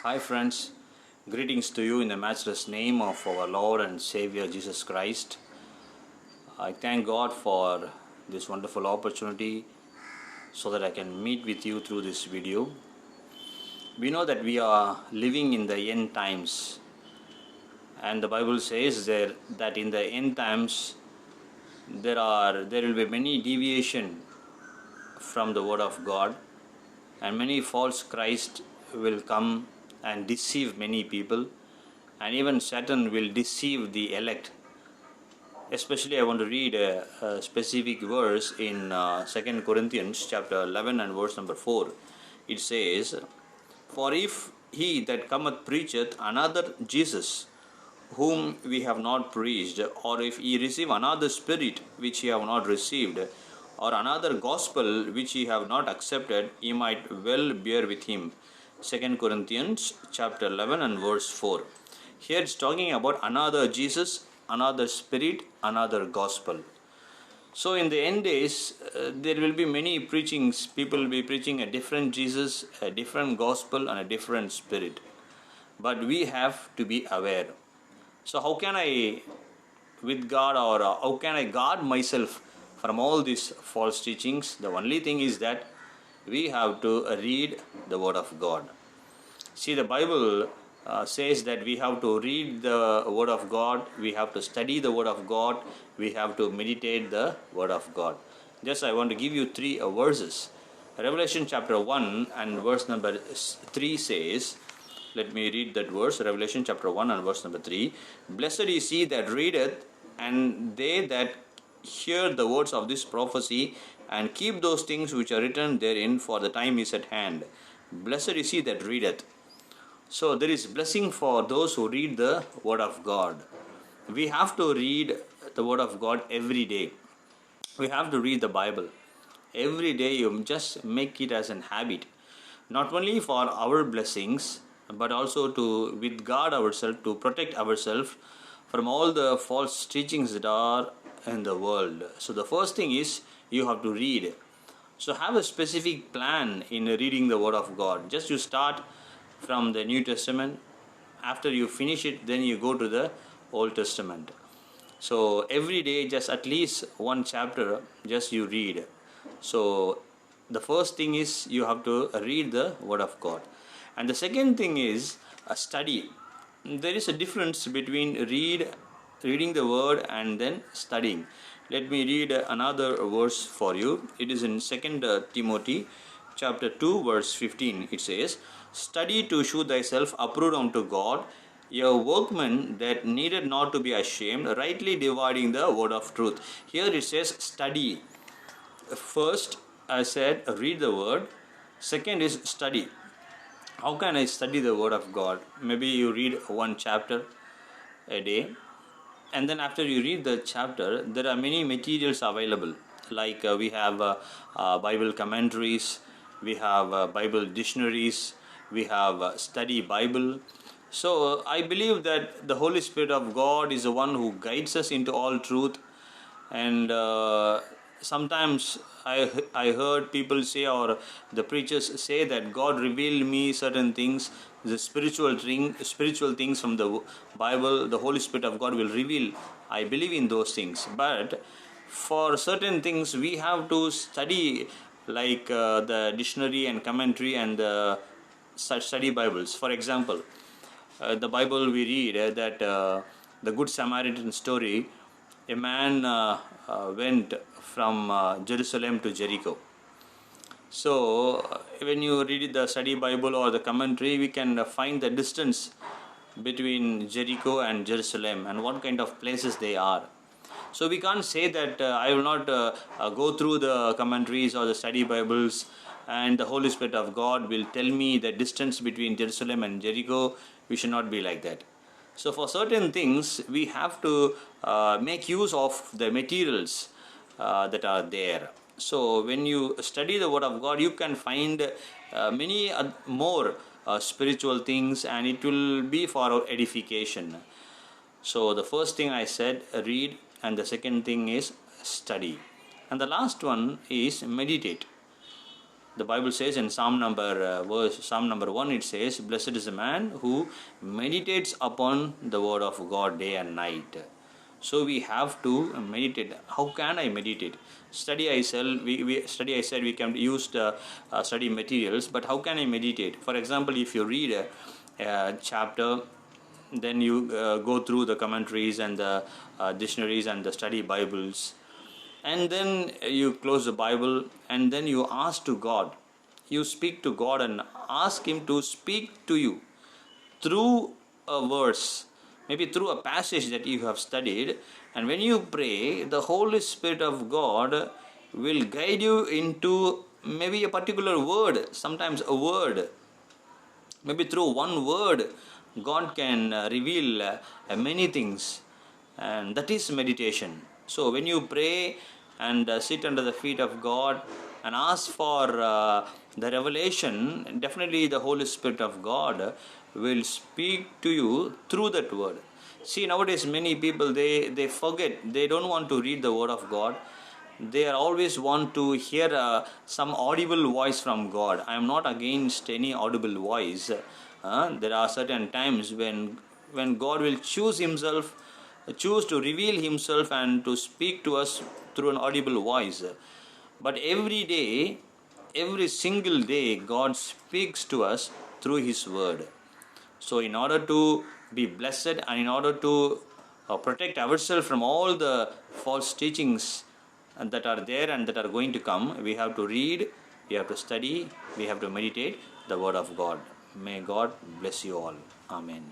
Hi, friends. Greetings to you in the matchless name of our Lord and Savior Jesus Christ. I thank God for this wonderful opportunity so that I can meet with you through this video. We know that we are living in the end times, and the Bible says there that in the end times there will be many deviation from the word of God, and many false Christ will come and deceive many people, and even Satan will deceive the elect. Especially I want to read a specific verse in 2 Corinthians chapter 11 and verse number 4. It says, "For if he that cometh preacheth another Jesus, whom we have not preached, or if ye receive another spirit which ye have not received, or another gospel which ye have not accepted, ye might well bear with him." 2 Corinthians chapter 11 and verse 4. Here it's talking about another Jesus, another spirit, another gospel. So in the end days, there will be many preachings. People will be preaching a different Jesus, a different gospel, and a different spirit. But we have to be aware. So how can I, with God, or how can I guard myself from all these false teachings? The only thing is that we have to read the Word of God. See, the Bible says that we have to read the Word of God, we have to study the Word of God, we have to meditate the Word of God. Just I want to give you three verses. Revelation chapter 1 and verse number 3 says, let me read that verse, Revelation chapter 1 and verse number 3. "Blessed is he that readeth, and they that hear the words of this prophecy, and keep those things which are written therein, for the time is at hand. Blessed is he that readeth." So there is blessing for those who read the Word of God. We have to read the Word of God every day. We have to read the Bible. Every day you just make it as an habit. Not only for our blessings, but also to with guard ourselves, to protect ourselves from all the false teachings that are in the world. So the first thing is you have to read. So have a specific plan in reading the Word of God. Just you start from the New Testament. After you finish it, then you go to the Old Testament. So every day, just at least one chapter, just you read. So the first thing is you have to read the Word of God. And the second thing is a study. There is a difference between reading the Word and then studying. Let me read another verse for you. It is in 2 Timothy chapter 2 verse 15. It says, "Study to shew thyself approved unto God, a workman that needed not to be ashamed, rightly dividing the word of truth." Here it says study. First, I said read the word. Second is study. How can I study the word of God? Maybe you read one chapter a day, and then after you read the chapter, there are many materials available. Like we have Bible commentaries, we have Bible dictionaries, we have study Bible. So I believe that the Holy Spirit of God is the one who guides us into all truth. And sometimes I heard people say, or the preachers say, that God revealed me certain things, the spiritual things from the Bible. The Holy Spirit of God will reveal. I believe in those things, but for certain things we have to study, like the dictionary and commentary and the study Bibles. For example, the Bible we read that the Good Samaritan story, a man went from Jerusalem to Jericho. So when you read the study Bible or the commentary, we can find the distance between Jericho and Jerusalem and what kind of places they are. So we can't say that I will not go through the commentaries or the study Bibles and the Holy Spirit of God will tell me the distance between Jerusalem and Jericho. We should not be like that. So for certain things, we have to make use of the materials that are there. So when you study the Word of God, you can find many more spiritual things, and it will be for our edification. So the first thing I said, read, and the second thing is study. And the last one is meditate. The Bible says in Psalm number 1, it says, "Blessed is the man who meditates upon the word of God day and night." So we have to meditate. How can I meditate? I said we can use the study materials, but how can I meditate? For example, if you read a chapter, then you go through the commentaries and the dictionaries and the study Bibles, and then you close the Bible, and then you ask to God. You speak to God and ask Him to speak to you through a verse, maybe through a passage that you have studied. And when you pray, the Holy Spirit of God will guide you into maybe a particular word, sometimes a word. Maybe through one word, God can reveal many things, and that is meditation. So when you pray and sit under the feet of God and ask for the revelation, definitely the Holy Spirit of God will speak to you through that word. See, nowadays many people, they forget, they don't want to read the word of God. They always want to hear some audible voice from God. I am not against any audible voice. There are certain times when God will choose to reveal Himself and to speak to us through an audible voice. But every day, every single day, God speaks to us through His word. So in order to be blessed and in order to protect ourselves from all the false teachings that are there and that are going to come, we have to read, we have to study, we have to meditate the word of God. May God bless you all. Amen.